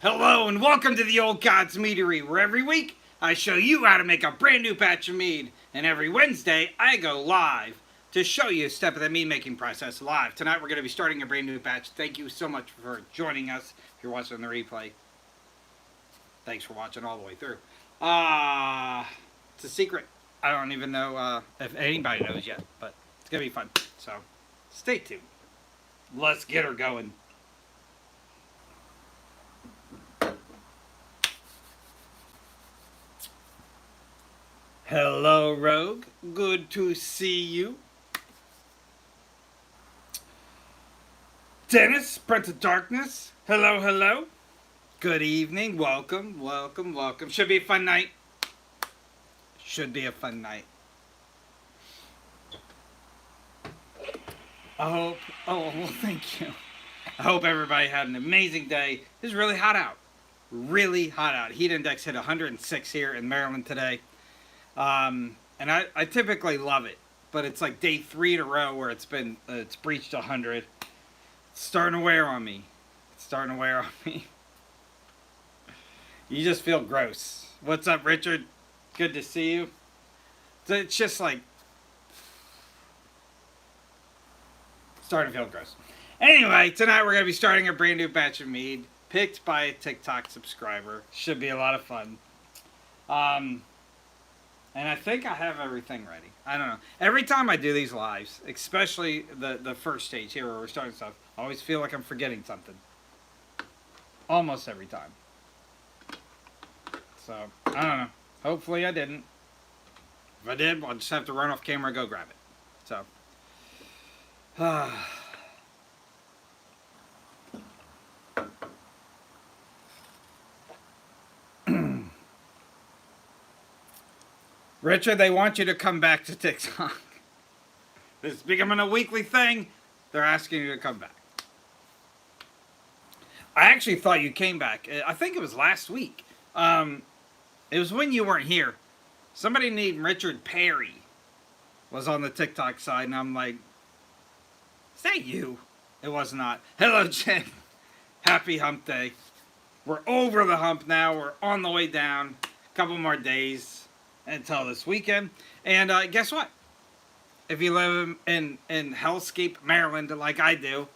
Hello and welcome to the Old Gods Meadery, where every week I show you how to make a brand new batch of mead, and every Wednesday I go live to show you a step of the mead making process live. Tonight we're going to be starting a brand new batch. Thank you so much for joining us. If you're watching the replay, thanks for watching all the way through. It's a secret. I don't even know if anybody knows yet, but it's going to be fun. So stay tuned. Let's get her going. Hello, Rogue. Good to see you. Dennis, Prince of Darkness. Hello, hello. Good evening. Welcome, welcome, welcome. Should be a fun night. Should be a fun night. Oh, well, thank you. I hope everybody had an amazing day. It's really hot out. Really hot out. Heat index hit 106 here in Maryland today. And I typically love it, but it's like day 3 in a row where it's breached 100. It's starting to wear on me. It's starting to wear on me. You just feel gross. What's up, Richard? Good to see you. It's just like starting to feel gross. Anyway, tonight we're going to be starting a brand new batch of mead picked by a TikTok subscriber. Should be a lot of fun. And I think I have everything ready. I don't know. Every time I do these lives, especially the first stage here where we're starting stuff, I always feel like I'm forgetting something. Almost every time. So, I don't know. Hopefully I didn't. If I did, I'll just have to run off camera and go grab it. So. Richard, they want you to come back to TikTok. This is becoming a weekly thing. They're asking you to come back. I actually thought you came back. I think it was last week. It was when you weren't here. Somebody named Richard Perry was on the TikTok side, and I'm like, is that you? It was not. Hello, Jen. Happy hump day. We're over the hump now. We're on the way down. A couple more days until this weekend. And guess what? If you live in Hellscape, Maryland, like I do,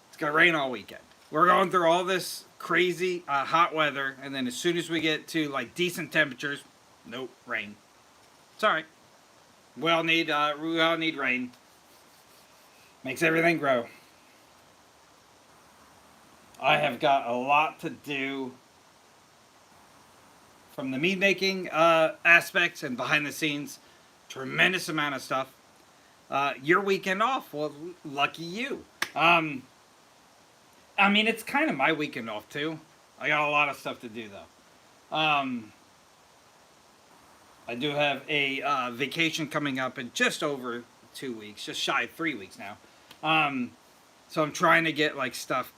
it's going to rain all weekend. We're going through all this crazy hot weather, and then as soon as we get to like decent temperatures, nope, rain. It's all right. We all need rain. Makes everything grow. I have got a lot to do from the mead making aspects and behind the scenes. Tremendous amount of stuff. Your weekend off, well, lucky you. I mean, it's kind of my weekend off too. I got a lot of stuff to do though. I do have a vacation coming up in just over 2 weeks, just shy of 3 weeks now. So I'm trying to get like stuff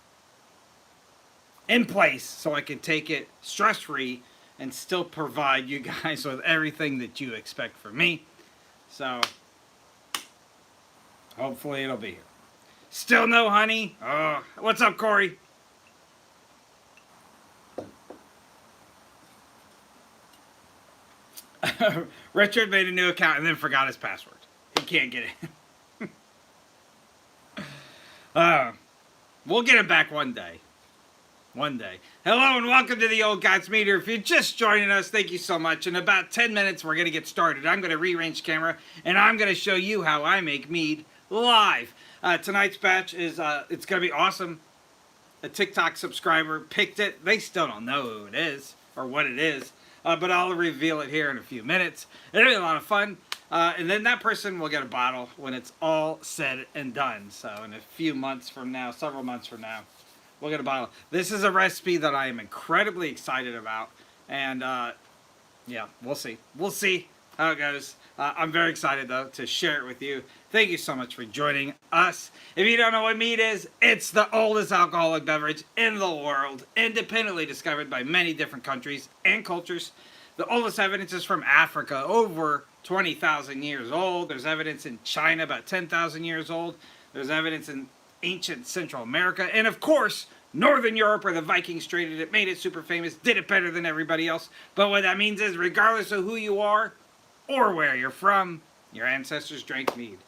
in place so I can take it stress-free and still provide you guys with everything that you expect from me. So, hopefully it'll be here. Still no honey? Oh, what's up, Corey? Richard made a new account and then forgot his password. He can't get it. We'll get it back one day. One day. Hello and welcome to the Old Gods Meadery. If you're just joining us, thank you so much. In about 10 minutes, we're going to get started. I'm going to rearrange the camera, and I'm going to show you how I make mead live. Tonight's batch is, it's going to be awesome. A TikTok subscriber picked it. They still don't know who it is or what it is, but I'll reveal it here in a few minutes. It'll be a lot of fun. And then that person will get a bottle when it's all said and done. So in a few months from now, several months from now, we'll get a bottle. This is a recipe that I am incredibly excited about. And, yeah, we'll see. We'll see how it goes. I'm very excited, though, to share it with you. Thank you so much for joining us. If you don't know what mead is, it's the oldest alcoholic beverage in the world, independently discovered by many different countries and cultures. The oldest evidence is from Africa, over 20,000 years old. There's evidence in China, about 10,000 years old. There's evidence in ancient Central America. And of course, Northern Europe, where the Vikings traded it, made it super famous, did it better than everybody else. But what that means is, regardless of who you are or where you're from, your ancestors drank mead.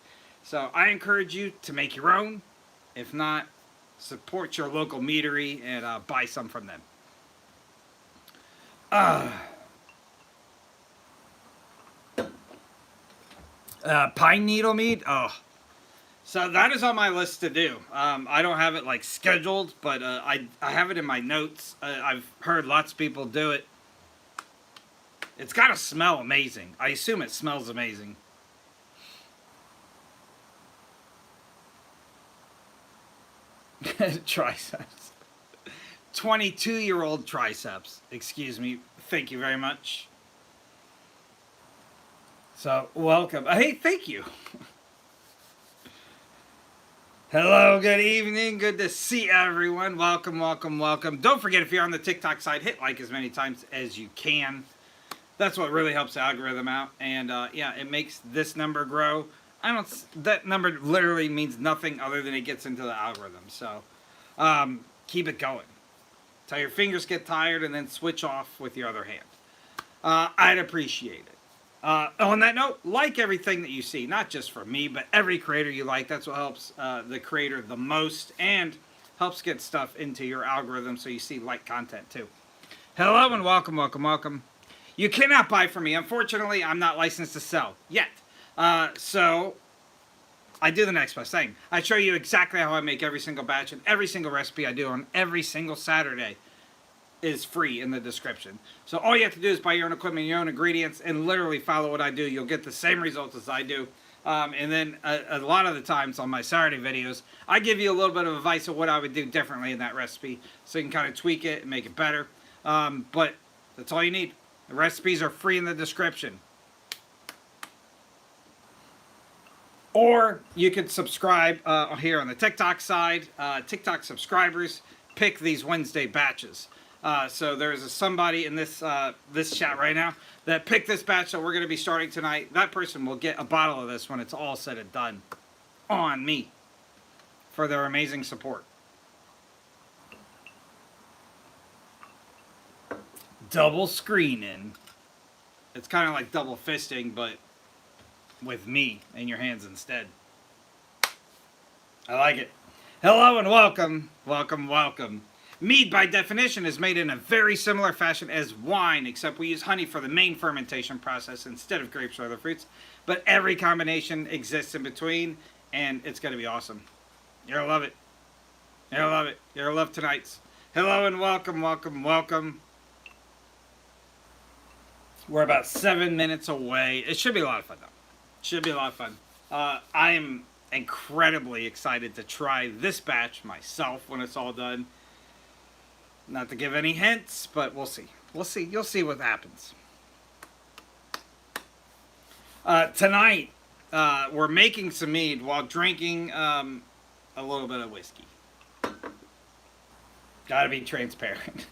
So I encourage you to make your own. If not, support your local meadery and buy some from them. Pine needle mead. Oh, so that is on my list to do. I don't have it like scheduled, but I have it in my notes. I've heard lots of people do it. It's got to smell amazing. I assume it smells amazing. Triceps. 22-year-old triceps. Excuse me. Thank you very much. So, welcome. Hey, thank you. Hello, good evening. Good to see everyone. Welcome, welcome, welcome. Don't forget, if you're on the TikTok side, hit like as many times as you can. That's what really helps the algorithm out. And, yeah, it makes this number grow. That number literally means nothing other than it gets into the algorithm. So, keep it going. Till your fingers get tired and then switch off with your other hand. I'd appreciate it. On that note, like everything that you see, not just from me, but every creator you like. That's what helps the creator the most and helps get stuff into your algorithm so you see like content too. Hello and welcome, welcome, welcome. You cannot buy from me. Unfortunately, I'm not licensed to sell yet. So I do the next best thing. I show you exactly how I make every single batch, and every single recipe I do on every single Saturday is free in the description. So all you have to do is buy your own equipment, your own ingredients, and literally follow what I do. You'll get the same results as I do. And then a lot of the times on my Saturday videos, I give you a little bit of advice of what I would do differently in that recipe, so you can kind of tweak it and make it better. But that's all you need. The recipes are free in the description. Or you could subscribe here on the TikTok side. TikTok subscribers pick these Wednesday batches. So there's somebody in this this chat right now that picked this batch that we're going to be starting tonight. That person will get a bottle of this when it's all said and done on me for their amazing support. Double screening. It's kind of like double fisting, but with me in your hands instead. I like it. Hello and welcome. Welcome, welcome. Mead, by definition, is made in a very similar fashion as wine, except we use honey for the main fermentation process instead of grapes or other fruits. But every combination exists in between, and it's going to be awesome. You're going to love it. You're going to love it. You're going to love tonight's. Hello and welcome, welcome, welcome. We're about 7 minutes away. It should be a lot of fun, though. Should be a lot of fun. I am incredibly excited to try this batch myself when it's all done. Not to give any hints, but we'll see. We'll see. You'll see what happens. Tonight, we're making some mead while drinking a little bit of whiskey. Gotta be transparent.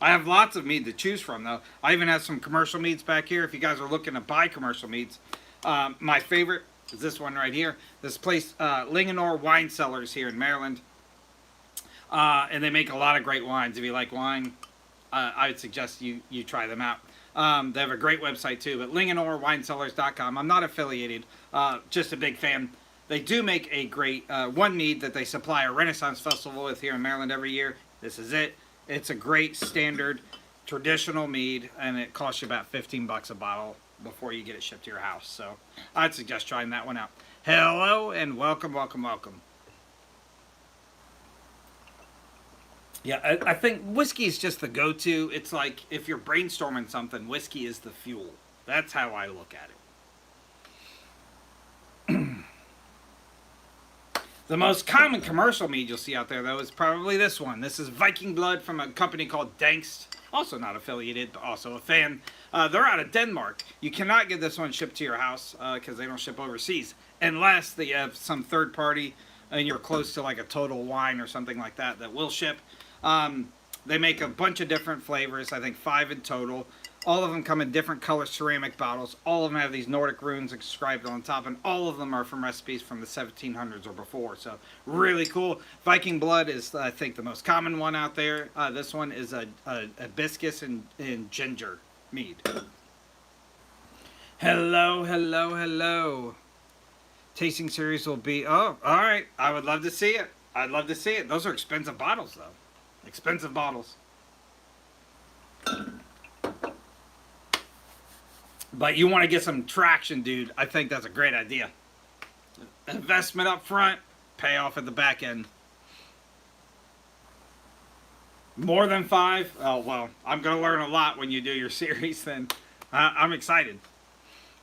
I have lots of mead to choose from, though. I even have some commercial meads back here. If you guys are looking to buy commercial meads, my favorite is this one right here. This place, Linganore Wine Cellars here in Maryland. And they make a lot of great wines. If you like wine, I would suggest you try them out. They have a great website too, but LinganoreWineCellars.com. I'm not affiliated, just a big fan. They do make a great one mead that they supply a Renaissance Festival with here in Maryland every year. This is it. It's a great standard traditional mead, and it costs you about 15 bucks a bottle before you get it shipped to your house. So I'd suggest trying that one out. Hello and welcome, welcome, welcome. Yeah, I think whiskey is just the go-to. It's like if you're brainstorming something, whiskey is the fuel. That's how I look at it. The most common commercial mead you'll see out there, though, is probably this one. This is Viking Blood from a company called Dankst. Also not affiliated, but also a fan. They're out of Denmark. You cannot get this one shipped to your house because they don't ship overseas. Unless they have some third party and you're close to like a Total Wine or something like that that will ship. They make a bunch of different flavors, I think 5 in total. All of them come in different color ceramic bottles. All of them have these Nordic runes inscribed on top, and all of them are from recipes from the 1700s or before. So really cool. Viking blood is, I think, the most common one out there. This one is a hibiscus and ginger mead. Hello, hello, hello. Tasting series will be... Oh, all right. I would love to see it. I'd love to see it. Those are expensive bottles, though. Expensive bottles. But you want to get some traction, dude. I think that's a great idea. Investment up front, pay off at the back end. More than 5? Oh, well, I'm going to learn a lot when you do your series, then. I'm excited.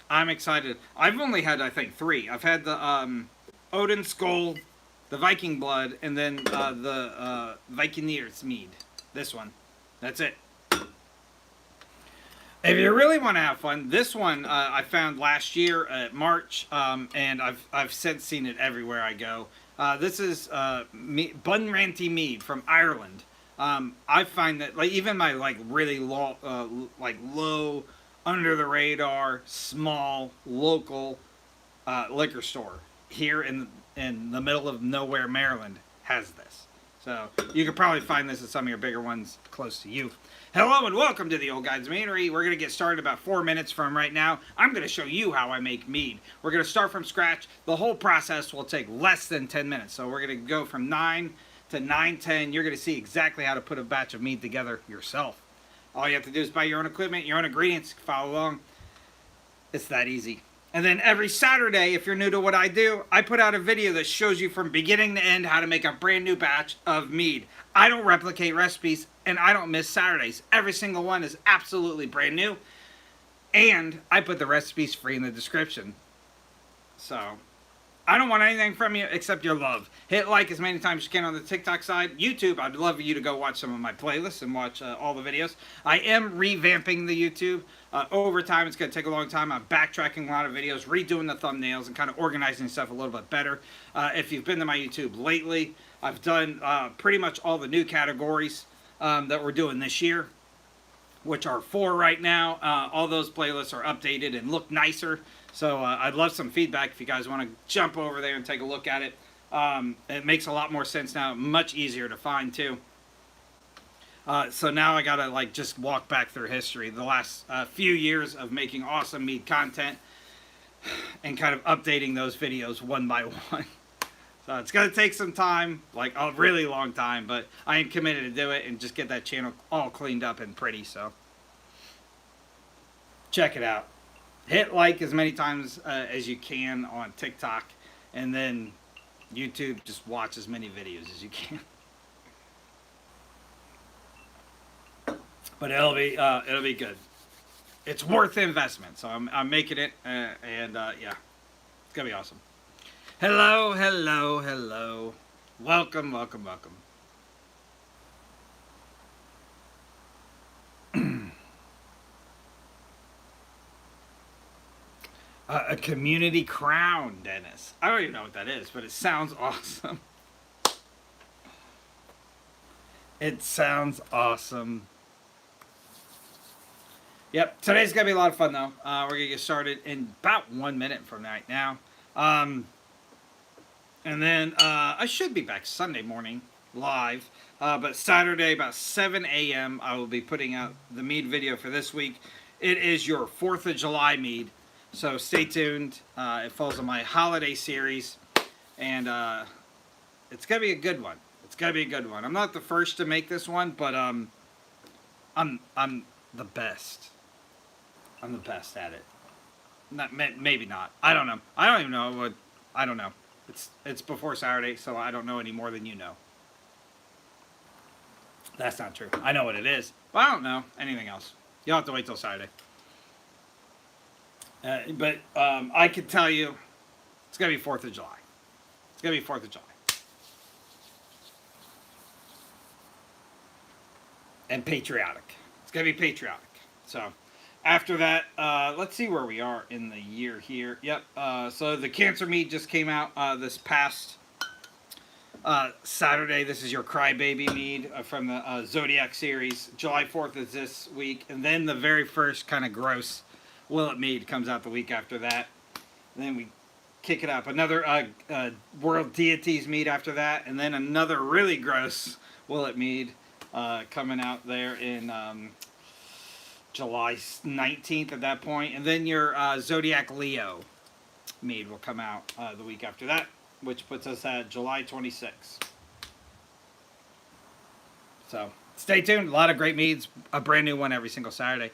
I'm excited. I've only had, I think, 3. I've had the Odin Skull, the Viking Blood, and then the Vikinger's Mead. This one. That's it. If you really want to have fun, this one I found last year at March, and I've since seen it everywhere I go. This is Bunranty Mead from Ireland. I find that even my really low, under the radar, small, local liquor store here in the middle of nowhere, Maryland, has this. So you could probably find this at some of your bigger ones close to you. Hello and welcome to the Old Guys Meadery. We're going to get started about 4 minutes from right now. I'm going to show you how I make mead. We're going to start from scratch. The whole process will take less than 10 minutes. So we're going to go from 9 to 9:10. You're going to see exactly how to put a batch of mead together yourself. All you have to do is buy your own equipment, your own ingredients, follow along. It's that easy. And then every Saturday, if you're new to what I do, I put out a video that shows you from beginning to end how to make a brand new batch of mead. I don't replicate recipes, and I don't miss Saturdays. Every single one is absolutely brand new. And I put the recipes free in the description. So, I don't want anything from you except your love. Hit like as many times as you can on the TikTok side. YouTube, I'd love for you to go watch some of my playlists and watch all the videos. I am revamping the YouTube. Over time, it's going to take a long time. I'm backtracking a lot of videos, redoing the thumbnails, and kind of organizing stuff a little bit better. If you've been to my YouTube lately, I've done pretty much all the new categories that we're doing this year, which are 4 right now. All those playlists are updated and look nicer. So I'd love some feedback if you guys want to jump over there and take a look at it. It makes a lot more sense now, much easier to find too. So now I gotta just walk back through history, the last few years of making awesome mead content and kind of updating those videos one by one. So it's gonna take some time, like a really long time, but I am committed to do it and just get that channel all cleaned up and pretty. So check it out. Hit like as many times as you can on TikTok, and then YouTube, just watch as many videos as you can. But it'll be good. It's worth the investment, so I'm making it, yeah, it's gonna be awesome. Hello, hello, hello. Welcome, welcome, welcome. A community crown, Dennis. I don't even know what that is, but it sounds awesome. It sounds awesome. Yep, today's going to be a lot of fun, though. We're going to get started in about 1 minute from right now. And then I should be back Sunday morning live. But Saturday, about 7 a.m., I will be putting out the mead video for this week. It is your 4th of July mead. So stay tuned. It falls on my holiday series, and it's gonna be a good one. It's gonna be a good one. I'm not the first to make this one, but I'm the best. I'm the best at it. Not maybe not. I don't know. I don't even know what. I don't know. It's before Saturday, so I don't know any more than you know. That's not true. I know what it is, but I don't know anything else. You'll have to wait till Saturday. But I could tell you, it's going to be 4th of July. It's going to be 4th of July. And patriotic. It's going to be patriotic. So, after that, let's see where we are in the year here. Yep, so the Cancer Mead just came out this past Saturday, this is your Crybaby Mead from the Zodiac series. July 4th is this week. And then the very first kind of gross Will It Mead comes out the week after that. And then we kick it up. Another World Deities Mead after that. And then another really gross Will It Mead coming out there in July 19th at that point. And then your Zodiac Leo Mead will come out the week after that, which puts us at July 26th. So stay tuned. A lot of great meads. A brand new one every single Saturday.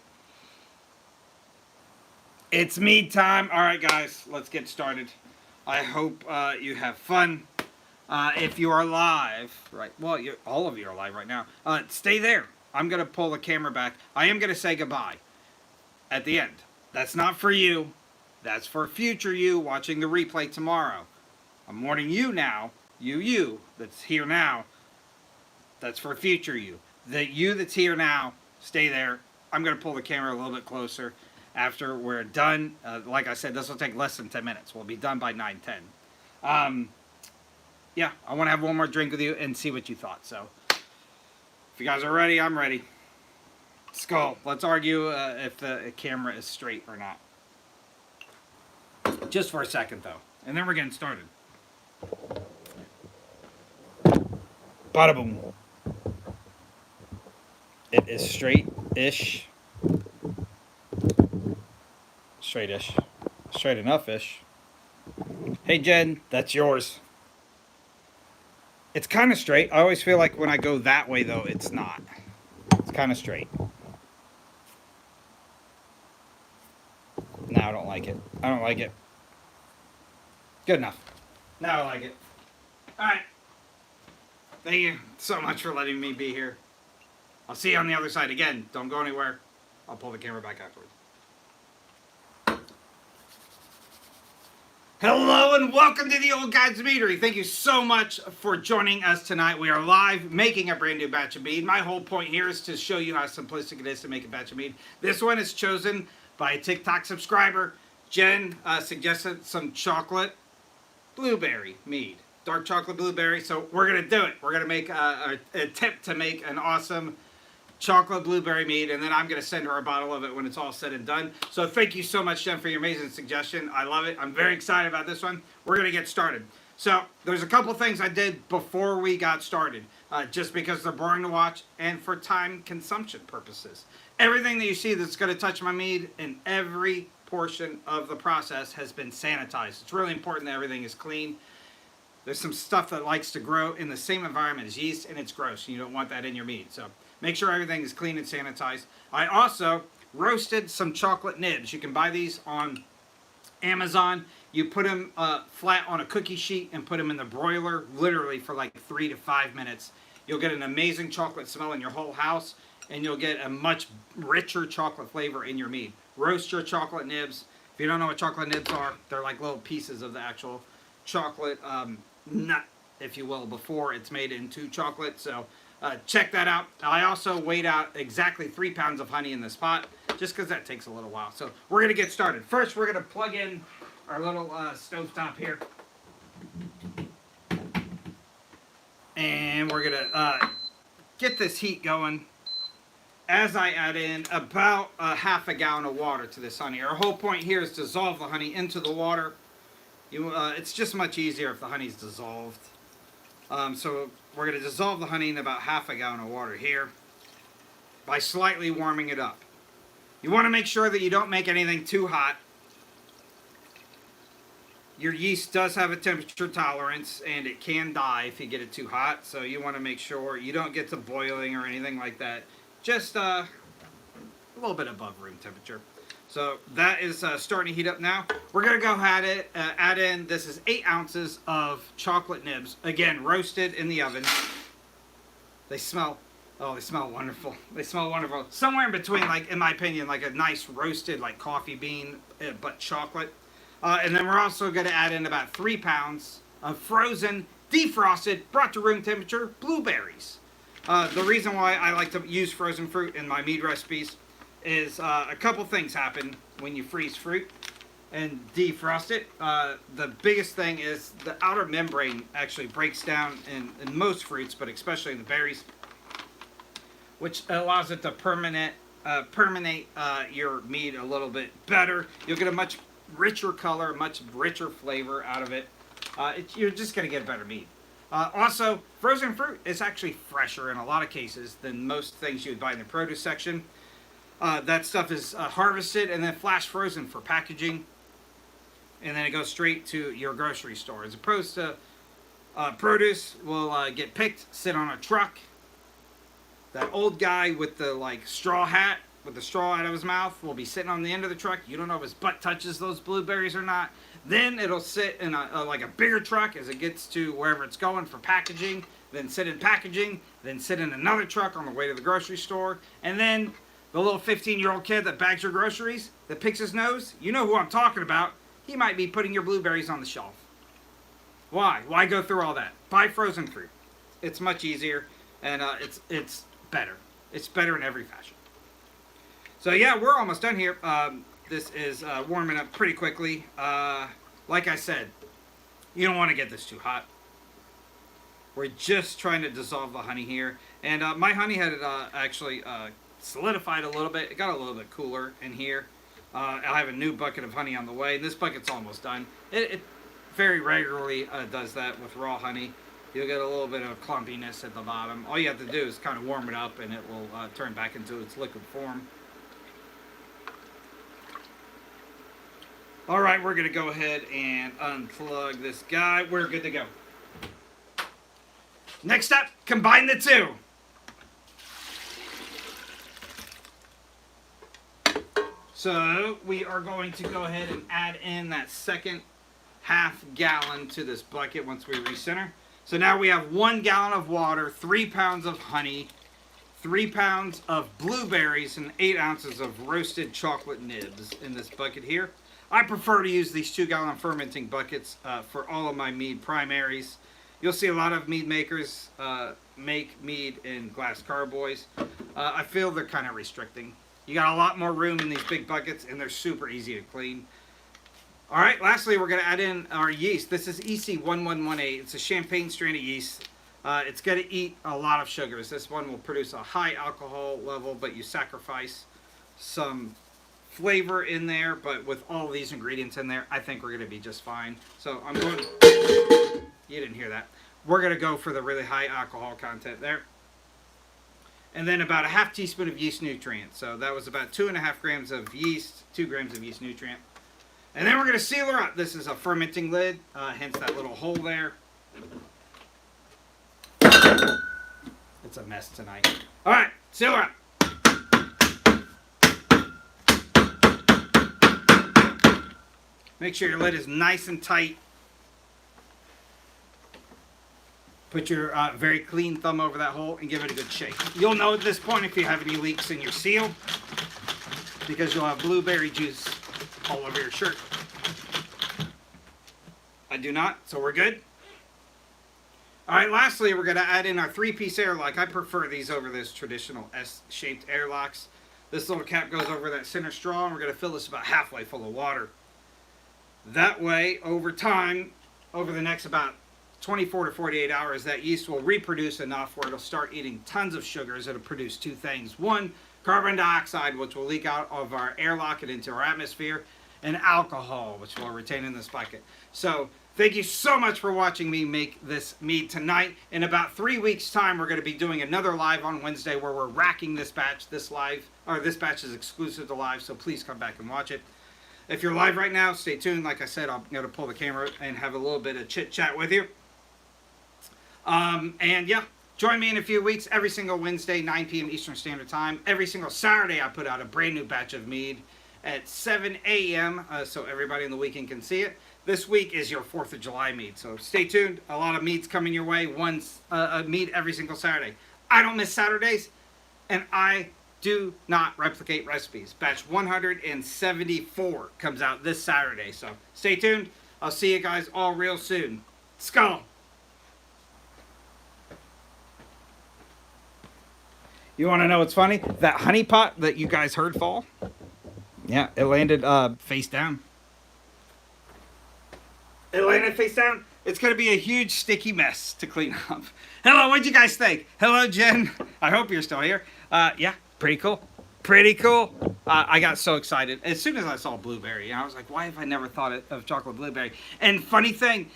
It's mead time. All right, guys, let's get started. I hope you have fun. If you are live, right? Well, all of you are live right now. Stay there. I'm going to pull the camera back. I am going to say goodbye at the end. That's not for you. That's for future you watching the replay tomorrow. I'm warning you now. You that's here now. That's for future you. The you that's here now, stay there. I'm going to pull the camera a little bit closer after we're done. Like I said, this will take less than 10 minutes. We'll be done by 9:10. Yeah, I want to have one more drink with you and see what you thought. So, if you guys are ready, I'm ready. Let's go. Let's argue if the camera is straight or not. Just for a second, though. And then we're getting started. Bada boom. It is straight-ish. Straight-ish. Straight enough-ish. Hey, Jen, that's yours. It's kind of straight. I always feel like when I go that way, though, it's not. It's kind of straight. No, I don't like it. I don't like it. Good enough. Now I like it. Alright. Thank you so much for letting me be here. I'll see you on the other side again. Don't go anywhere. I'll pull the camera back afterwards. Hello and welcome to the Old God's Meadery. Thank you so much for joining us tonight. We are live making a brand new batch of mead. My whole point here is to show you how simplistic it is to make a batch of mead. This one is chosen by a TikTok subscriber. Jen suggested some chocolate blueberry mead. Dark chocolate blueberry. So we're going to do it. We're going to make an attempt to make an awesome chocolate blueberry mead, and then I'm going to send her a bottle of it when it's all said and done. So thank you so much, Jen, for your amazing suggestion. I love it. I'm very excited about this one. We're going to get started. So there's a couple things I did before we got started, just because they're boring to watch and for time consumption purposes. Everything that you see that's going to touch my mead in every portion of the process has been sanitized. It's really important that everything is clean. There's some stuff that likes to grow in the same environment as yeast, and it's gross. You don't want that in your mead. So make sure everything is clean and sanitized. I also roasted some chocolate nibs. You can buy these on Amazon. You put them flat on a cookie sheet and put them in the broiler literally for like 3 to 5 minutes. You'll get an amazing chocolate smell in your whole house, and you'll get a much richer chocolate flavor in your mead. Roast your chocolate nibs. If you don't know what chocolate nibs are, they're like little pieces of the actual chocolate nut, if you will, before it's made into chocolate. So check that out. I also weighed out exactly 3 pounds of honey in this pot, just because that takes a little while. So we're going to get started. First, we're going to plug in our little stovetop here. And we're going to get this heat going as I add in about a half a gallon of water to this honey. Our whole point here is to dissolve the honey into the water. It's just much easier if the honey's dissolved. So we're going to dissolve the honey in about half a gallon of water here by slightly warming it up. You want to make sure that you don't make anything too hot. Your yeast does have a temperature tolerance, and it can die if you get it too hot. So you want to make sure you don't get to boiling or anything like that. Just a little bit above room temperature. So that is starting to heat up now. We're going to go add in, this is 8 ounces of chocolate nibs. Again, roasted in the oven. They smell wonderful. They smell wonderful. Somewhere in between, like, in my opinion, like a nice roasted, like coffee bean, but chocolate. And then we're also going to add in about 3 pounds of frozen, defrosted, brought to room temperature blueberries. The reason why I like to use frozen fruit in my mead recipes is a couple things happen when you freeze fruit. and defrost it. The biggest thing is the outer membrane actually breaks down in most fruits, but especially in the berries, which allows it to permanate your mead a little bit better. You'll get a much richer color, much richer flavor out of it. You're just going to get a better mead. Also, frozen fruit is actually fresher in a lot of cases than most things you would buy in the produce section. That stuff is harvested and then flash frozen for packaging, and then it goes straight to your grocery store. As opposed to produce will get picked, sit on a truck. That old guy with the straw hat, with the straw out of his mouth, will be sitting on the end of the truck. You don't know if his butt touches those blueberries or not. Then it'll sit in a bigger truck as it gets to wherever it's going for packaging. Then sit in packaging. Then sit in another truck on the way to the grocery store. And then the little 15-year-old kid that bags your groceries, that picks his nose, you know who I'm talking about. He might be putting your blueberries on the shelf. Why? Why go through all that? Buy frozen fruit. It's much easier, and it's better. It's better in every fashion. So yeah, we're almost done here. This is warming up pretty quickly. Like I said, you don't want to get this too hot. We're just trying to dissolve the honey here. And my honey had actually solidified a little bit. It got a little bit cooler in here. I have a new bucket of honey on the way. This bucket's almost done. It very regularly does that with raw honey. You'll get a little bit of clumpiness at the bottom. All you have to do is kind of warm it up and it will turn back into its liquid form. Alright, we're going to go ahead and unplug this guy. We're good to go. Next up, combine the two. So we are going to go ahead and add in that second half gallon to this bucket once we recenter. So now we have 1 gallon of water, 3 pounds of honey, 3 pounds of blueberries, and 8 ounces of roasted chocolate nibs in this bucket here. I prefer to use these 2-gallon fermenting buckets for all of my mead primaries. You'll see a lot of mead makers make mead in glass carboys. I feel they're kind of restricting. You got a lot more room in these big buckets, and they're super easy to clean. All right, lastly, we're going to add in our yeast. This is EC1118. It's a champagne strain of yeast. It's going to eat a lot of sugars. This one will produce a high alcohol level, but you sacrifice some flavor in there. But with all these ingredients in there, I think we're going to be just fine. So I'm going to... You didn't hear that. We're going to go for the really high alcohol content there. And then about a half teaspoon of yeast nutrient. So that was about 2.5 grams of yeast, 2 grams of yeast nutrient. And then we're going to seal her up. This is a fermenting lid, hence that little hole there. It's a mess tonight. All right, seal her up. Make sure your lid is nice and tight. Put your very clean thumb over that hole and give it a good shake. You'll know at this point if you have any leaks in your seal, because you'll have blueberry juice all over your shirt. I do not, so we're good. All right, lastly, we're going to add in our 3-piece airlock. I prefer these over those traditional S-shaped airlocks. This little cap goes over that center straw, and we're going to fill this about halfway full of water. That way, over time, over the next about 24 to 48 hours, that yeast will reproduce enough where it'll start eating tons of sugars. It'll produce 2 things. 1, carbon dioxide, which will leak out of our airlock and into our atmosphere, and alcohol, which we'll retain in this bucket. So thank you so much for watching me make this mead tonight. In about 3 weeks' time, we're going to be doing another live on Wednesday where we're racking this batch. This batch is exclusive to live, so please come back and watch it. If you're live right now, stay tuned. Like I said, I'm going to pull the camera and have a little bit of chit-chat with you. And yeah, join me in a few weeks, every single Wednesday, 9 p.m. Eastern Standard Time. Every single Saturday, I put out a brand new batch of mead at 7 a.m. So everybody in the weekend can see it. This week is your 4th of July mead, so stay tuned. A lot of meads coming your way. A mead every single Saturday. I don't miss Saturdays, and I do not replicate recipes. Batch 174 comes out this Saturday, so stay tuned. I'll see you guys all real soon. Skull! You want to know what's funny? That honey pot that you guys heard fall? Yeah, it landed face down. It landed face down. It's going to be a huge sticky mess to clean up. Hello, what'd you guys think? Hello, Jen. I hope you're still here. Yeah, pretty cool. Pretty cool. I got so excited. As soon as I saw blueberry, I was like, why have I never thought of chocolate blueberry? And funny thing,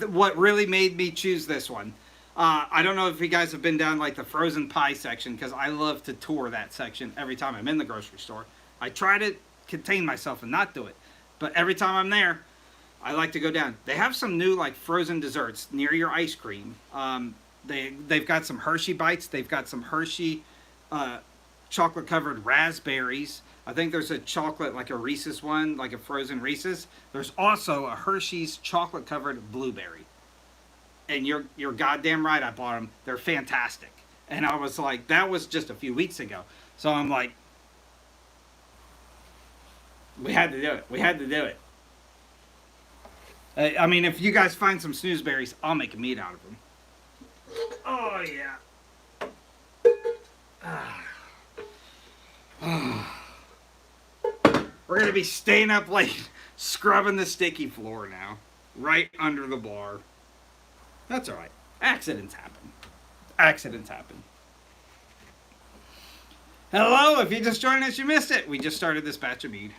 what really made me choose this one, I don't know if you guys have been down like the frozen pie section, because I love to tour that section every time I'm in the grocery store. I try to contain myself and not do it. But every time I'm there, I like to go down. They have some new like frozen desserts near your ice cream. They've got some Hershey bites. They've got some Hershey chocolate covered raspberries. I think there's a chocolate, like a Reese's one, like a frozen Reese's. There's also a Hershey's chocolate covered blueberry. And you're goddamn right, I bought them. They're fantastic. And I was like, that was just a few weeks ago. So I'm like, we had to do it. We had to do it. I mean, if you guys find some snoozeberries, I'll make a meat out of them. Oh, yeah. We're going to be staying up late, scrubbing the sticky floor now, right under the bar. That's all right. Accidents happen. Accidents happen. Hello, if you just joined us, you missed it. We just started this batch of mead.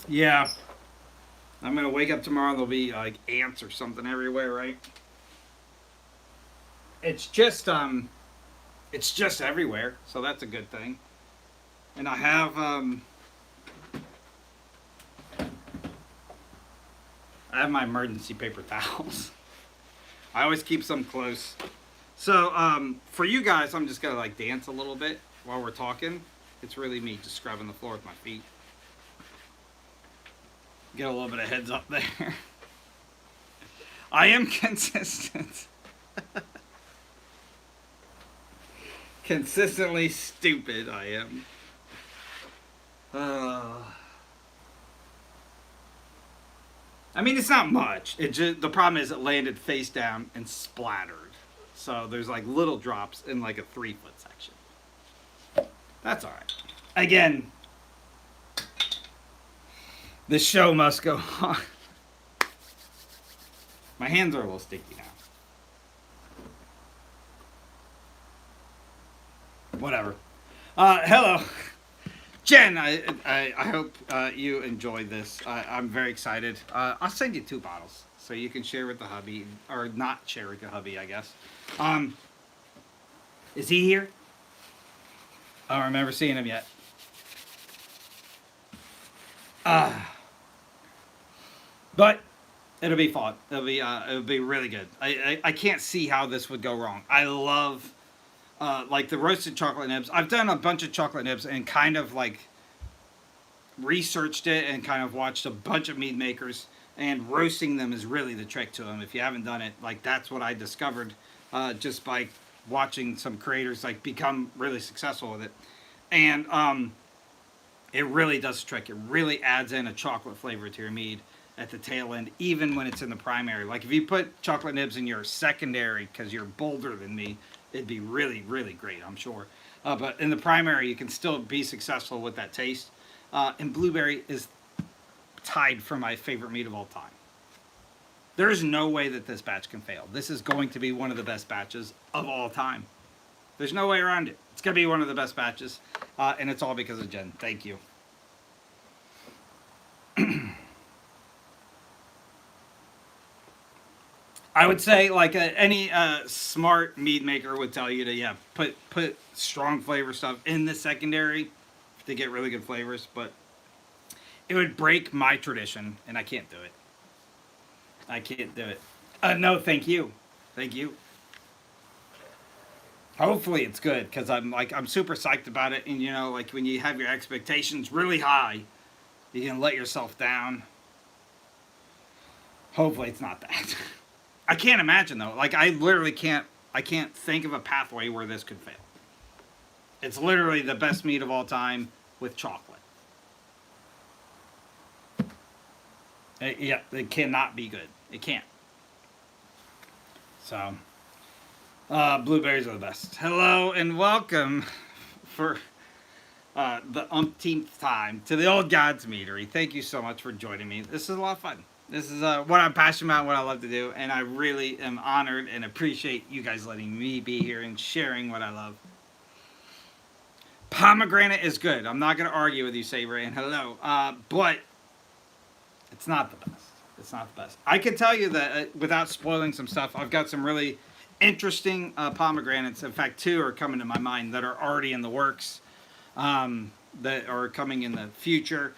Yeah. I'm going to wake up tomorrow and there'll be like ants or something everywhere, right? It's just everywhere, so that's a good thing. And I have my emergency paper towels. I always keep some close. So for you guys, I'm just gonna like dance a little bit while we're talking. It's really me just scrubbing the floor with my feet. Get a little bit of heads up there. I am consistent. Consistently stupid, I am. I mean, it's not much. It just, the problem is it landed face down and splattered. So there's like little drops in like a 3-foot section. That's all right. Again, the show must go on. My hands are a little sticky now. Whatever. Hello. Jen, I hope you enjoyed this. I'm very excited. I'll send you 2 bottles so you can share with the hubby, or not share with the hubby, I guess. Is he here? I don't remember seeing him yet. But it'll be fun. It'll be really good. I can't see how this would go wrong. I love like the roasted chocolate nibs. I've done a bunch of chocolate nibs and kind of like researched it and kind of watched a bunch of mead makers, and roasting them is really the trick to them. If you haven't done it, like that's what I discovered just by watching some creators like become really successful with it. And it really does the trick. It really adds in a chocolate flavor to your mead at the tail end, even when it's in the primary. Like if you put chocolate nibs in your secondary because you're bolder than me, it'd be really, really great, I'm sure. But in the primary, you can still be successful with that taste. And blueberry is tied for my favorite mead of all time. There's no way that this batch can fail. This is going to be one of the best batches of all time. There's no way around it. It's going to be one of the best batches. And it's all because of Jen. Thank you. I would say, like any smart mead maker would tell you to, put strong flavor stuff in the secondary to get really good flavors. But it would break my tradition, and I can't do it. I can't do it. No, thank you. Thank you. Hopefully it's good, because I'm super psyched about it. And, you know, like when you have your expectations really high, you can let yourself down. Hopefully it's not that. I can't imagine though. Like I literally can't think of a pathway where this could fail. It's literally the best mead of all time with chocolate. It cannot be good. It can't. So, blueberries are the best. Hello and welcome for the umpteenth time to the Old Gods Meadery. Thank you so much for joining me. This is a lot of fun. This is what I'm passionate about, what I love to do, and I really am honored and appreciate you guys letting me be here and sharing what I love. Pomegranate is good. I'm not going to argue with you, Saber, and hello. But it's not the best. It's not the best. I can tell you that without spoiling some stuff, I've got some really interesting pomegranates. In fact, two are coming to my mind that are already in the works, that are coming in the future.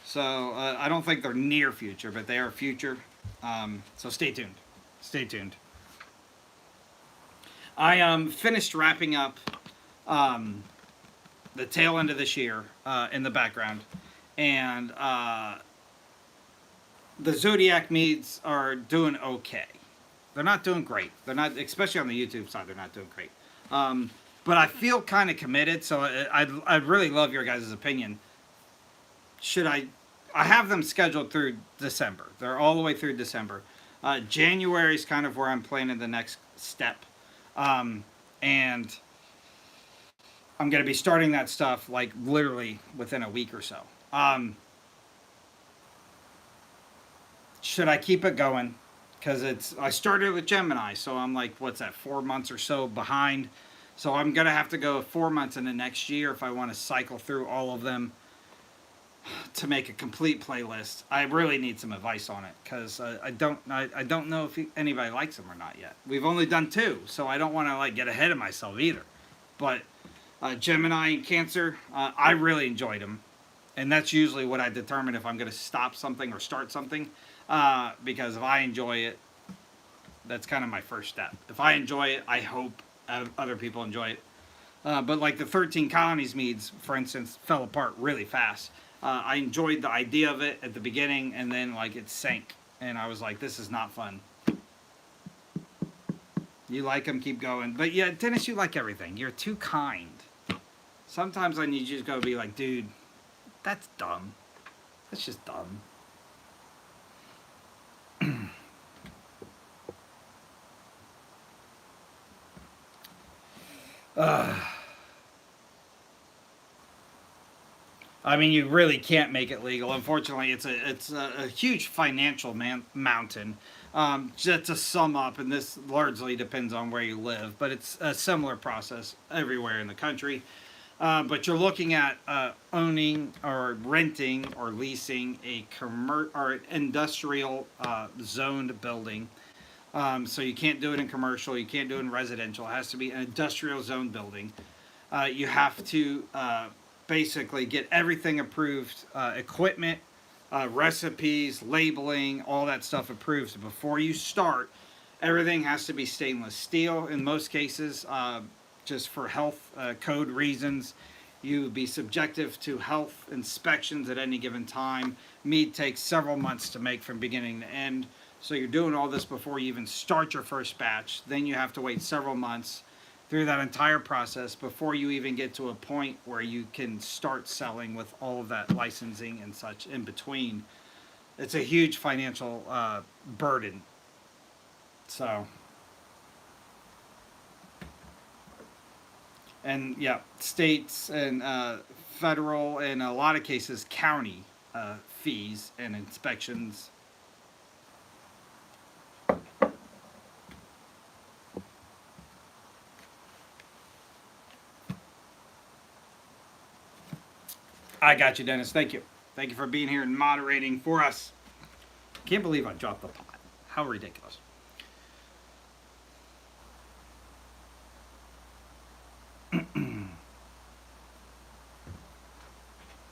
So I don't think they're near future, but they are future. So stay tuned. Stay tuned. I finished wrapping up the tail end of this year in the background, and the Zodiac Meads are doing okay. They're not doing great. They're not, especially on the YouTube side, they're not doing great. But I feel kind of committed, so I'd really love your guys' opinion. Should I have them scheduled through December. They're all the way through December. January is kind of where I'm planning the next step. And I'm going to be starting that stuff like literally within a week or so. Should I keep it going? Because I started with Gemini, so I'm like, what's that, 4 months or so behind. So I'm going to have to go 4 months in the next year if I want to cycle through all of them to make a complete playlist. I really need some advice on it because I don't know if anybody likes them or not yet. We've only done 2, so I don't want to like get ahead of myself either. But Gemini and Cancer, I really enjoyed them, and that's usually what I determine if I'm going to stop something or start something. Because if I enjoy it, that's kind of my first step. If I enjoy it, I hope other people enjoy it. But like the 13 Colonies Meads, for instance, fell apart really fast. I enjoyed the idea of it at the beginning, and then like it sank, and I was like, this is not fun. You like them, keep going. But yeah, Dennis, you like everything. You're too kind. Sometimes I need you to go be like, dude, that's dumb. That's just dumb. I mean, you really can't make it legal. Unfortunately, it's a huge financial mountain. Just to sum up, and this largely depends on where you live, but it's a similar process everywhere in the country. But you're looking at owning or renting or leasing a or industrial zoned building. So you can't do it in commercial, you can't do it in residential. It has to be an industrial zone building. You have to basically get everything approved, equipment, recipes, labeling, all that stuff approved. So before you start, everything has to be stainless steel in most cases, just for health code reasons. You would be subjective to health inspections at any given time. Mead takes several months to make from beginning to end. So you're doing all this before you even start your first batch. Then you have to wait several months through that entire process before you even get to a point where you can start selling with all of that licensing and such in between. It's a huge financial burden. So, and yeah, states and federal, and in a lot of cases, county fees and inspections. I got you, Dennis. Thank you. Thank you for being here and moderating for us. Can't believe I dropped the pot. How ridiculous.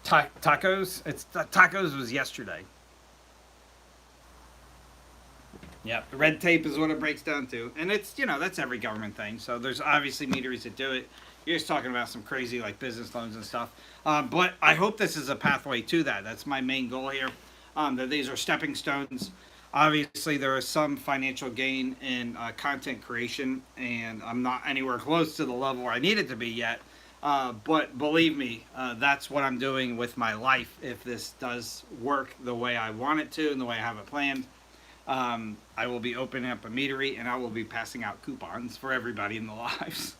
Tacos? Tacos was yesterday. Yep, the red tape is what it breaks down to. And it's, that's every government thing. So there's obviously meaderies that do it. You're just talking about some crazy like business loans and stuff. But I hope this is a pathway to that. That's my main goal here. That these are stepping stones. Obviously, there is some financial gain in content creation, and I'm not anywhere close to the level where I need it to be yet. But believe me, that's what I'm doing with my life. If this does work the way I want it to and the way I have it planned, I will be opening up a meadery, and I will be passing out coupons for everybody in the lives.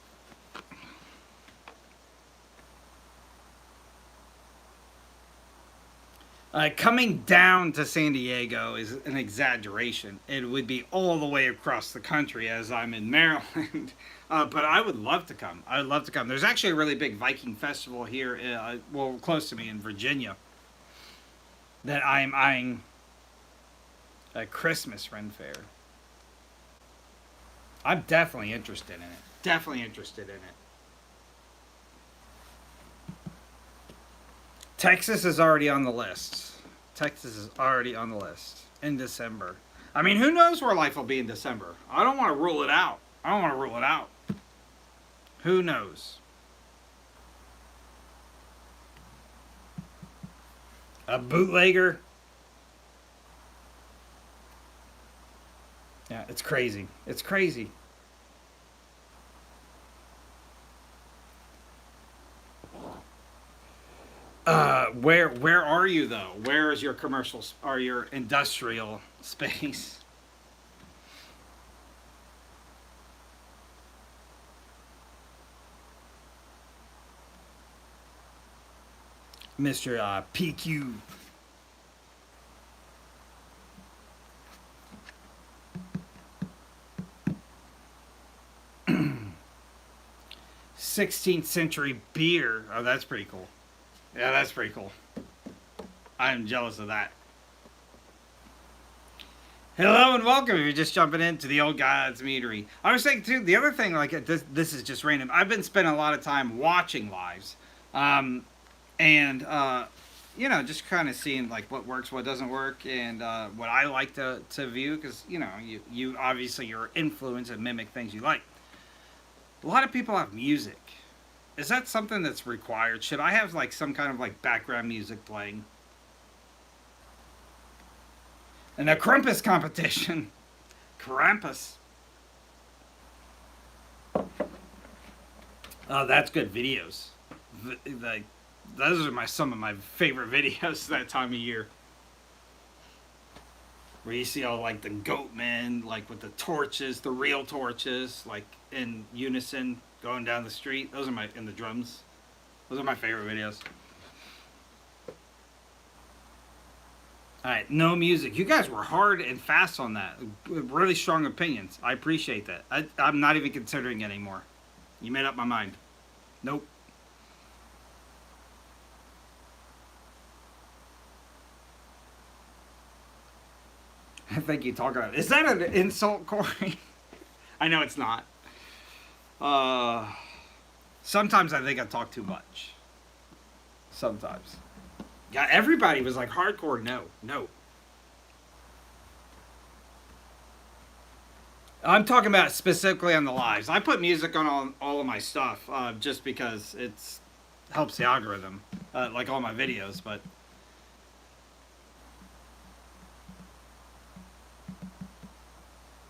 Coming down to San Diego is an exaggeration. It would be all the way across the country as I'm in Maryland. But I would love to come. I would love to come. There's actually a really big Viking festival here, well, close to me in Virginia, that I'm eyeing a Christmas Ren Fair. I'm definitely interested in it. Definitely interested in it. Texas is already on the list. Texas is already on the list in December. I mean, who knows where life will be in December? I don't want to rule it out. I don't want to rule it out. Who knows? A bootlegger? Yeah, it's crazy. It's crazy. Where are you though? Where is your commercial or your industrial space? Mr. PQ. '16th century beer. Oh, that's pretty cool. Yeah, that's pretty cool. I'm jealous of that. Hello and welcome if you're just jumping into the Old God's Meadery. I was thinking too, the other thing, like this is just random. I've been spending a lot of time watching lives. And just kind of seeing like what works, what doesn't work, and what I like to view, because you obviously you're influenced and mimic things you like. A lot of people have music. Is that something that's required? Should I have like some kind of like background music playing? And a Krampus competition. Krampus. Oh, that's good videos. Like those are some of my favorite videos that time of year. Where you see all like the goat men, like with the torches, the real torches, like in unison going down the street. Those are and the drums. Those are my favorite videos. Alright, no music. You guys were hard and fast on that. Really strong opinions. I appreciate that. I'm not even considering it anymore. You made up my mind. Nope. I think you talk about it. Is that an insult, Corey? I know it's not. Sometimes I think I talk too much. Sometimes. Yeah, everybody was like hardcore. No. I'm talking about specifically on the lives. I put music on all of my stuff just because it's helps the algorithm, like all my videos. But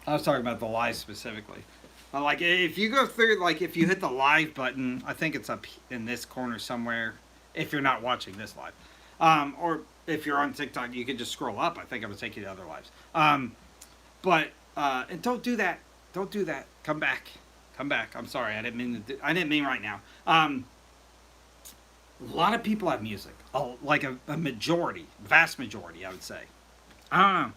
I was talking about the live specifically. Like if you go through, like if you hit the live button, I think it's up in this corner somewhere. If you're not watching this live. Or if you're on TikTok, you can just scroll up. I think I'm gonna take you to other lives. And don't do that. Don't do that. Come back. Come back. I'm sorry. I didn't mean right now. A lot of people have music. Like a majority, vast majority, I would say. I don't know.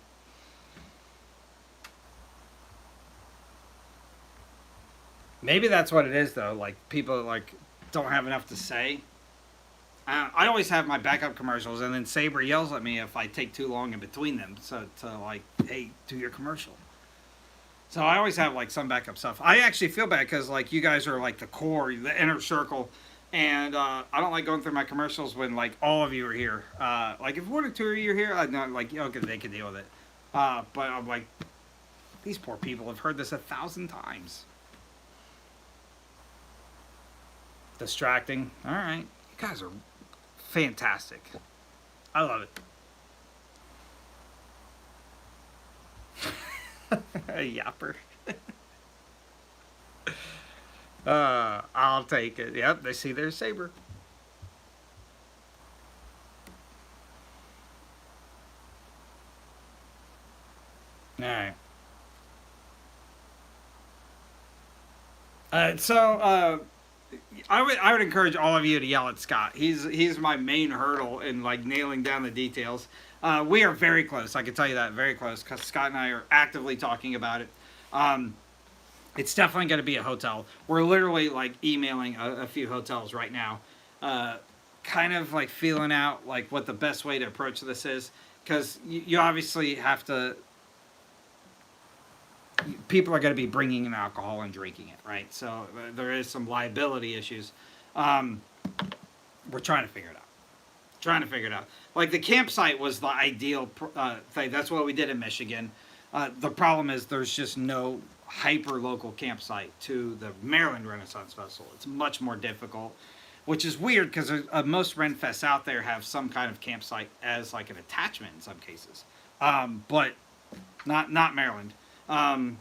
Maybe that's what it is though. Like people like don't have enough to say. I always have my backup commercials, and then Saber yells at me if I take too long in between them. So to like, hey, do your commercial. So I always have like some backup stuff. I actually feel bad because like you guys are like the core, the inner circle, and I don't like going through my commercials when like all of you are here. Like if one or two of you are here, I know like okay, they can deal with it. But I'm like, these poor people have heard this 1,000 times. Distracting. All right, you guys are fantastic. I love it. A yapper. I'll take it. Yep, they see their Saber. All right. So I would encourage all of you to yell at Scott. He's my main hurdle in like nailing down the details. We are very close. I can tell you that, very close, because Scott and I are actively talking about it. Um, it's definitely going to be a hotel. We're literally like emailing a few hotels right now, kind of like feeling out like what the best way to approach this is, because you obviously have to. People are going to be bringing in alcohol and drinking it, right? So there is some liability issues. Um, we're trying to figure it out. Trying to figure it out. Like the campsite was the ideal thing. That's what we did in Michigan. The problem is there's just no hyper local campsite to the Maryland Renaissance Festival. It's much more difficult, which is weird because most Ren Fests out there have some kind of campsite as like an attachment in some cases, but not Maryland. Um,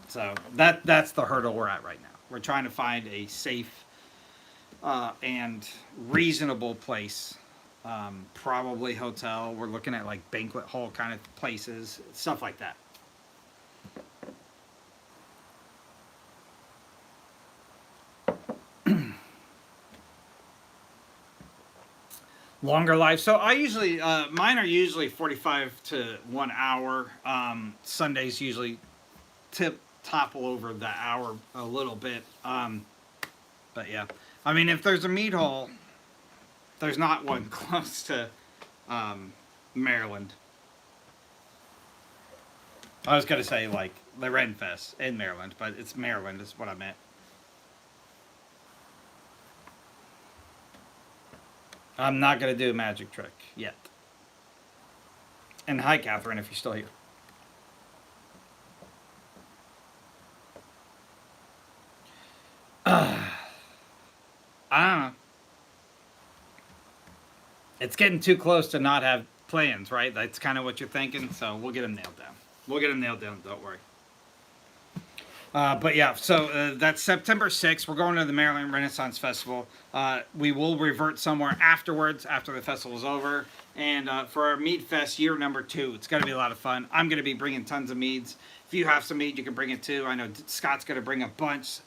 so that's the hurdle we're at right now. We're trying to find a safe and reasonable place. Probably hotel. We're looking at like banquet hall kind of places, stuff like that. Longer life. So I usually, mine are usually 45 to 1 hour. Sundays usually topple over the hour a little bit. But yeah, I mean, if there's a mead hall, there's not one close to Maryland. I was gonna say like the Ren Fest in Maryland, but it's Maryland is what I meant. I'm not gonna do a magic trick yet. And hi, Catherine, if you're still here. I don't know. It's getting too close to not have plans, right? That's kind of what you're thinking. So we'll get them nailed down. We'll get them nailed down. Don't worry. But yeah, so that's September 6th. We're going to the Maryland Renaissance Festival. We will revert somewhere afterwards, after the festival's over. And for our Mead Fest year number 2, it's going to be a lot of fun. I'm going to be bringing tons of meads. If you have some mead, you can bring it too. I know Scott's going to bring a bunch.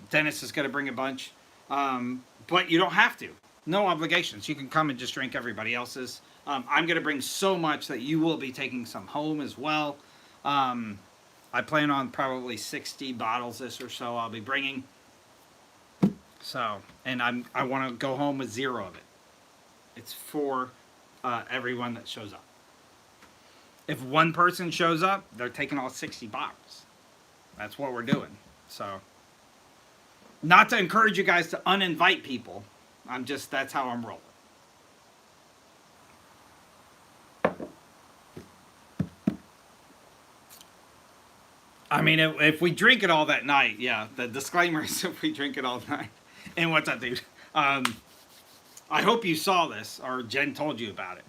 Dennis is going to bring a bunch. But you don't have to. No obligations. You can come and just drink everybody else's. I'm going to bring so much that you will be taking some home as well. I plan on probably 60 bottles this or so I'll be bringing. So, and I want to go home with 0 of it. It's for everyone that shows up. If one person shows up, they're taking all 60 bottles. That's what we're doing. So, not to encourage you guys to uninvite people. That's how I'm rolling. I mean, if we drink it all that night, yeah, the disclaimer is if we drink it all night. And what's up, dude? I hope you saw this, or Jen told you about it.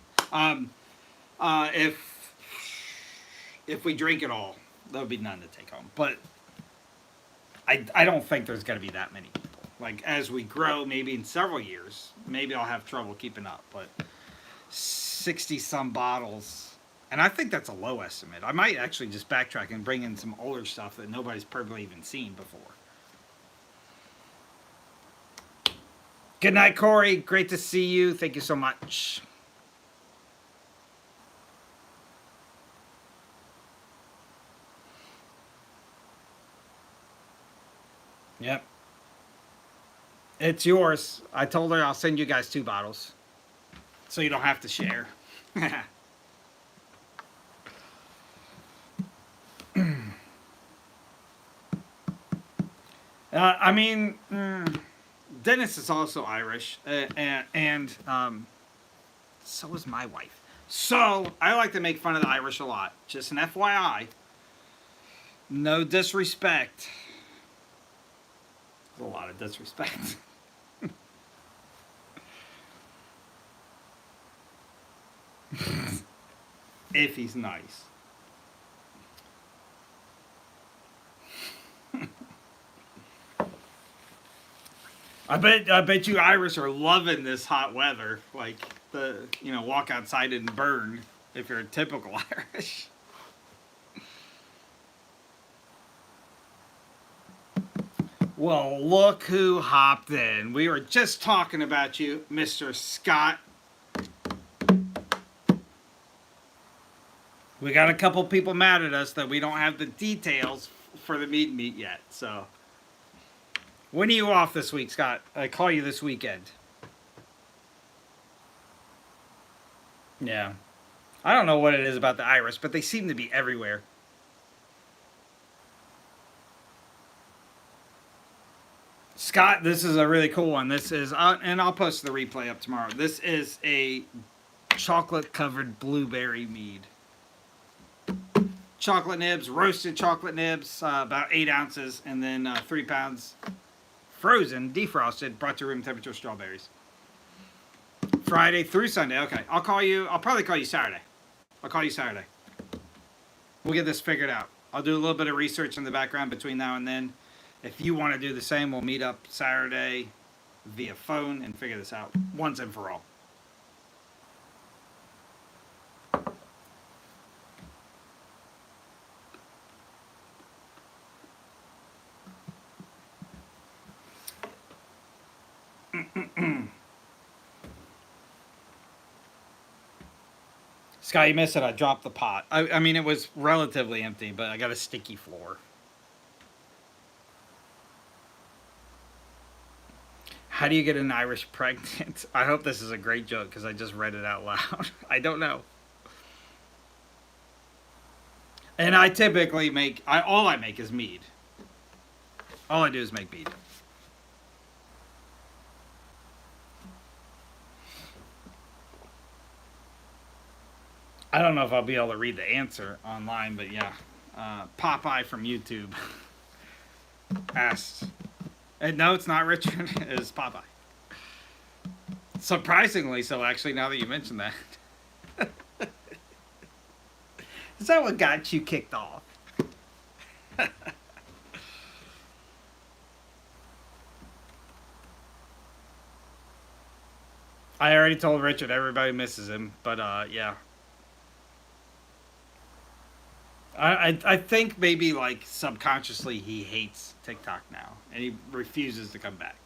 If we drink it all, there'll be none to take home. But I don't think there's going to be that many people. Like, as we grow, maybe in several years, maybe I'll have trouble keeping up. But 60-some bottles... And I think that's a low estimate. I might actually just backtrack and bring in some older stuff that nobody's probably even seen before. Good night, Corey. Great to see you. Thank you so much. Yep. It's yours. I told her I'll send you guys 2 bottles. So you don't have to share. I mean, Dennis is also Irish, and so is my wife. So I like to make fun of the Irish a lot. Just an FYI. No disrespect. There's a lot of disrespect. If he's nice. I bet you Irish are loving this hot weather. Like walk outside and burn if you're a typical Irish. Well, look who hopped in. We were just talking about you, Mr. Scott. We got a couple people mad at us that we don't have the details for the Mead meet yet. So, when are you off this week, Scott? I call you this weekend. Yeah. I don't know what it is about the iris, but they seem to be everywhere. Scott, this is a really cool one. This is, and I'll post the replay up tomorrow. This is a chocolate-covered blueberry mead. Chocolate nibs, roasted chocolate nibs, about 8 ounces, and then 3 pounds frozen, defrosted, brought to room temperature strawberries. Friday through Sunday. Okay, I'll probably call you Saturday. I'll call you Saturday. We'll get this figured out. I'll do a little bit of research in the background between now and then. If you want to do the same, we'll meet up Saturday via phone and figure this out once and for all. Scott, you missed it. I dropped the pot. I mean, it was relatively empty, but I got a sticky floor. How do you get an Irish pregnant? I hope this is a great joke because I just read it out loud. I don't know. And I typically make, all I make is mead. All I do is make mead. I don't know if I'll be able to read the answer online, but yeah. Popeye from YouTube asked. And no, it's not Richard. It's Popeye. Surprisingly so, actually, now that you mention that. Is that what got you kicked off? I already told Richard everybody misses him, but yeah. I think maybe like subconsciously he hates TikTok now and he refuses to come back.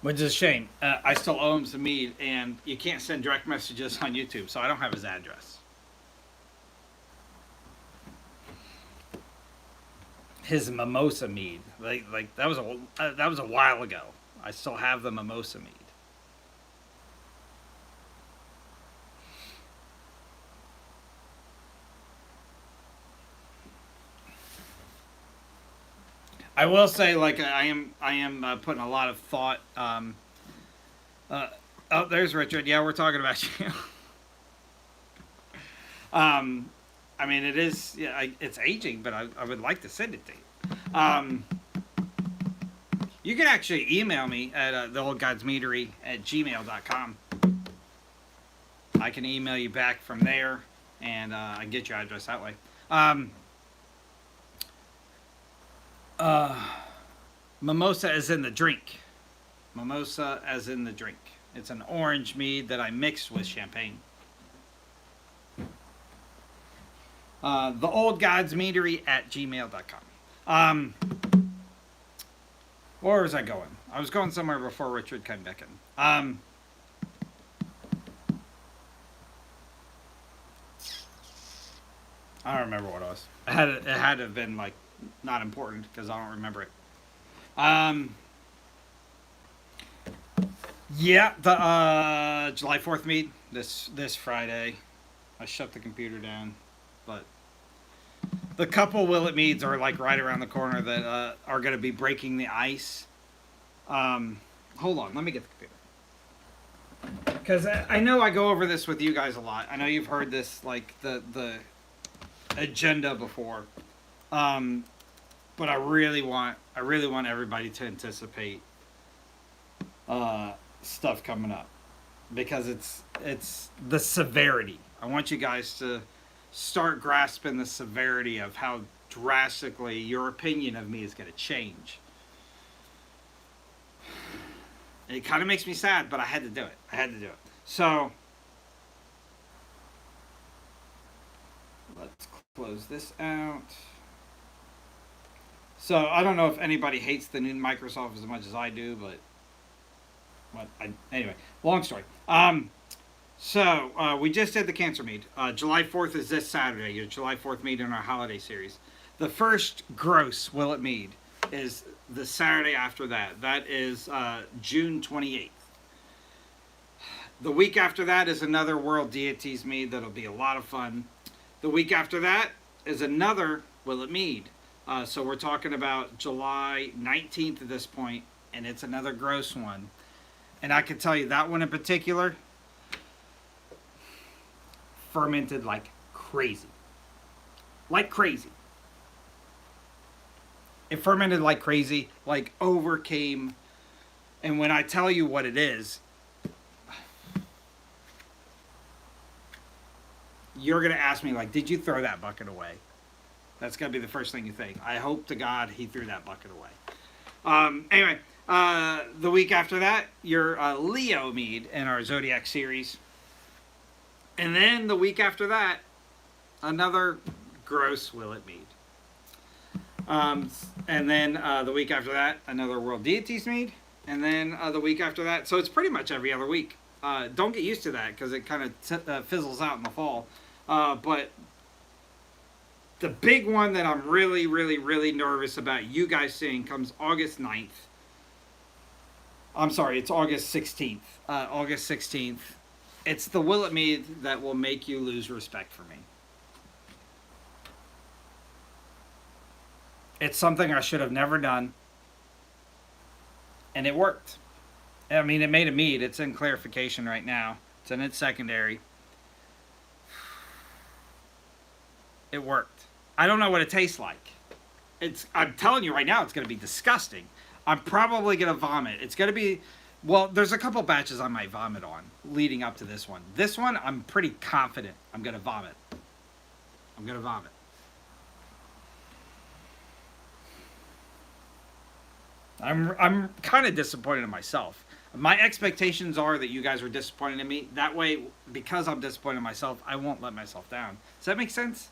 Which is a shame. I still owe him some mead, and you can't send direct messages on YouTube, so I don't have his address. His mimosa mead, like that was a while ago. I still have the mimosa mead. I will say, like I am putting a lot of thought. Oh, there's Richard. Yeah, we're talking about you. I mean, it is. Yeah, it's aging, but I would like to send it to you. You can actually email me at theoldgodsmeadery@gmail.com. I can email you back from there, and I get your address that way. Mimosa as in the drink. Mimosa as in the drink. It's an orange mead that I mixed with champagne. theoldgodsmeadery@gmail.com. Where was I going? I was going somewhere before Richard came back in. I don't remember what it was. It had to have been like not important because I don't remember it. Yeah, the July 4th meet this Friday. I shut the computer down, but the couple Willet Meads are like right around the corner that are going to be breaking the ice. Hold on, let me get the computer. Because I know I go over this with you guys a lot. I know you've heard this, like, the agenda before. But I really want everybody to anticipate stuff coming up. Because it's the severity. I want you guys to start grasping the severity of how drastically your opinion of me is going to change. It kind of makes me sad, but I had to do it. I had to do it. So let's close this out. So I don't know if anybody hates the new Microsoft as much as I do, but anyway, long story. So we just did the Cancer Mead. July 4th is this Saturday. Your July 4th mead in our holiday series. The first gross Willet Mead is the Saturday after that. That is June 28th. The week after that is another World Deities Mead that'll be a lot of fun. The week after that is another Willet Mead. So we're talking about July 19th at this point, and it's another gross one. And I can tell you that one in particular fermented like crazy. Like crazy. It fermented like crazy, like overcame. And when I tell you what it is, you're going to ask me, like, did you throw that bucket away? That's going to be the first thing you think. I hope to God he threw that bucket away. Anyway, the week after that, your Leo Mead in our Zodiac series. And then the week after that, another gross Willet Mead. And then the week after that, another World Deities Mead. And then the week after that, so it's pretty much every other week. Don't get used to that because it kind of fizzles out in the fall. But the big one that I'm really, really, really nervous about you guys seeing comes August 9th. I'm sorry, it's August 16th. August 16th. It's the Willet Mead that will make you lose respect for me. It's something I should have never done. And it worked. I mean, it made a mead. It's in clarification right now. It's in its secondary. It worked. I don't know what it tastes like. I'm telling you right now, it's going to be disgusting. I'm probably going to vomit. It's going to be... Well, there's a couple batches I might vomit on leading up to this one. This one, I'm pretty confident I'm going to vomit. I'm going to vomit. I'm kind of disappointed in myself. My expectations are that you guys are disappointed in me. That way, because I'm disappointed in myself, I won't let myself down. Does that make sense?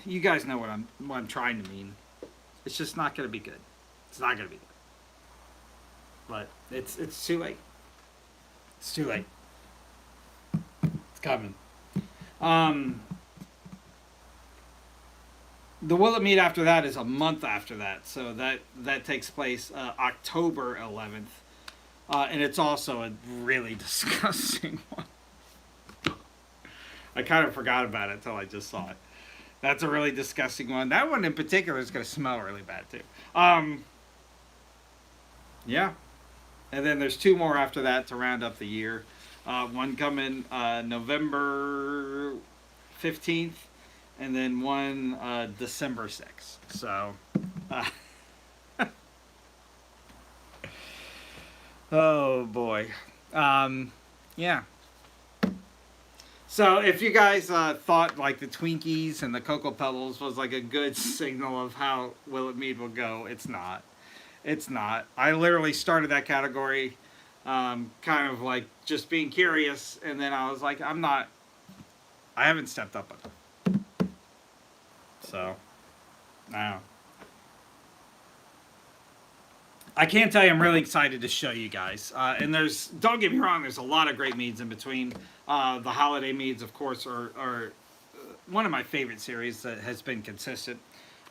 You guys know what I'm trying to mean. It's just not going to be good. It's not going to be good. But it's too late. It's too late. It's coming. The Willet Mead after that is a month after that, so that takes place October 11th, and it's also a really disgusting one. I kind of forgot about it until I just saw it. That's a really disgusting one. That one in particular is going to smell really bad too. Yeah, and then there's two more after that to round up the year. One coming November 15th. And then one December 6th. So, oh boy. Yeah. So if you guys thought like the Twinkies and the Cocoa Pebbles was like a good signal of how Willet Mead will go, it's not. It's not. I literally started that category kind of like just being curious. And then I was like, I haven't stepped up on it. So, now I can't tell you I'm really excited to show you guys. And don't get me wrong, there's a lot of great meads in between. The holiday meads, of course, are one of my favorite series that has been consistent.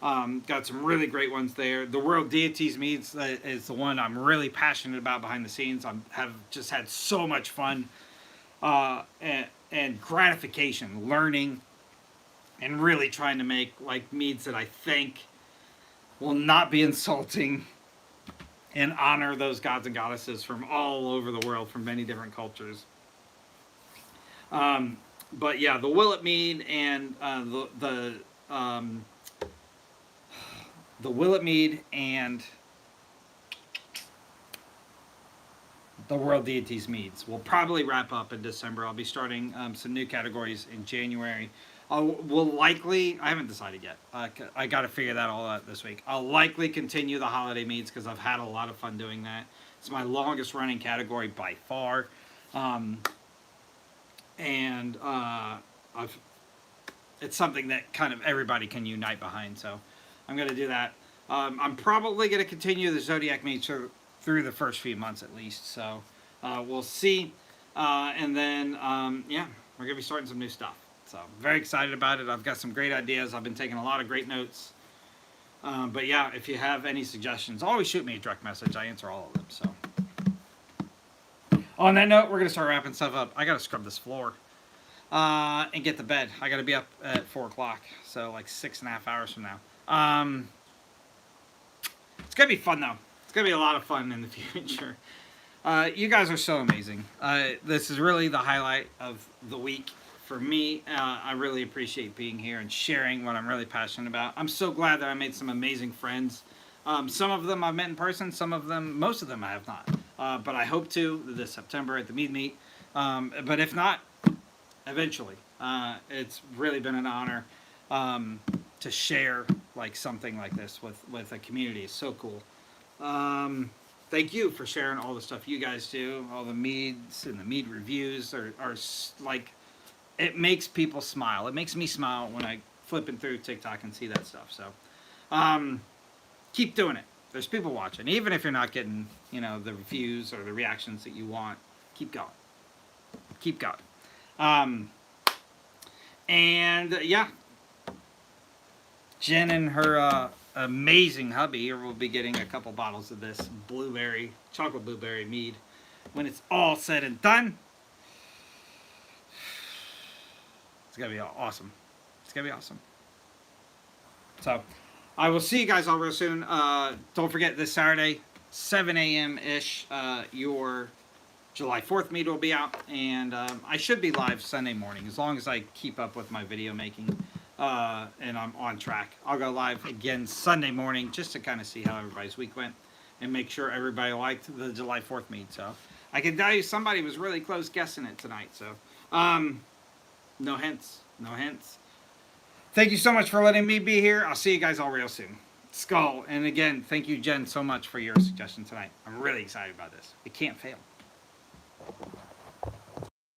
Got some really great ones there. The World Deities Meads is the one I'm really passionate about behind the scenes. I have just had so much fun and gratification learning and really trying to make like meads that I think will not be insulting and honor those gods and goddesses from all over the world, from many different cultures. But yeah, the Willet Mead and the Willet Mead and the World Deities Meads will probably wrap up in December. I'll be starting some new categories in January. We'll likely, I haven't decided yet. I got to figure that all out this week. I'll likely continue the holiday meads because I've had a lot of fun doing that. It's my longest running category by far. And it's something that kind of everybody can unite behind. So I'm going to do that. I'm probably going to continue the Zodiac meads through the first few months at least. So we'll see. And then, yeah, we're going to be starting some new stuff. So I'm very excited about it. I've got some great ideas. I've been taking a lot of great notes. But yeah, if you have any suggestions, always shoot me a direct message. I answer all of them. So on that note, we're going to start wrapping stuff up. I got to scrub this floor and get to bed. I got to be up at 4 o'clock. So like 6.5 hours from now. It's going to be fun though. It's going to be a lot of fun in the future. You guys are so amazing. This is really the highlight of the week. For me, I really appreciate being here and sharing what I'm really passionate about. I'm so glad that I made some amazing friends. Some of them I've met in person, most of them I have not. But I hope to this September at the Mead meet. But if not, eventually. It's really been an honor to share like something like this with a community. It's so cool. Thank you for sharing all the stuff you guys do. All the meads and the mead reviews are like... It makes people smile. It makes me smile when I flipping through TikTok and see that stuff. So, keep doing it. There's people watching. Even if you're not getting, the reviews or the reactions that you want, keep going. Keep going. And, yeah. Jen and her amazing hubby will be getting a couple bottles of this chocolate blueberry mead when it's all said and done. It's going to be awesome. It's going to be awesome. So, I will see you guys all real soon. Don't forget this Saturday, 7 a.m.-ish, your July 4th meet will be out. And I should be live Sunday morning as long as I keep up with my video making and I'm on track. I'll go live again Sunday morning just to kind of see how everybody's week went and make sure everybody liked the July 4th meet. So, I can tell you somebody was really close guessing it tonight. So, no hints. No hints. Thank you so much for letting me be here. I'll see you guys all real soon. Skull. And again, thank you, Jen, so much for your suggestion tonight. I'm really excited about this. It can't fail.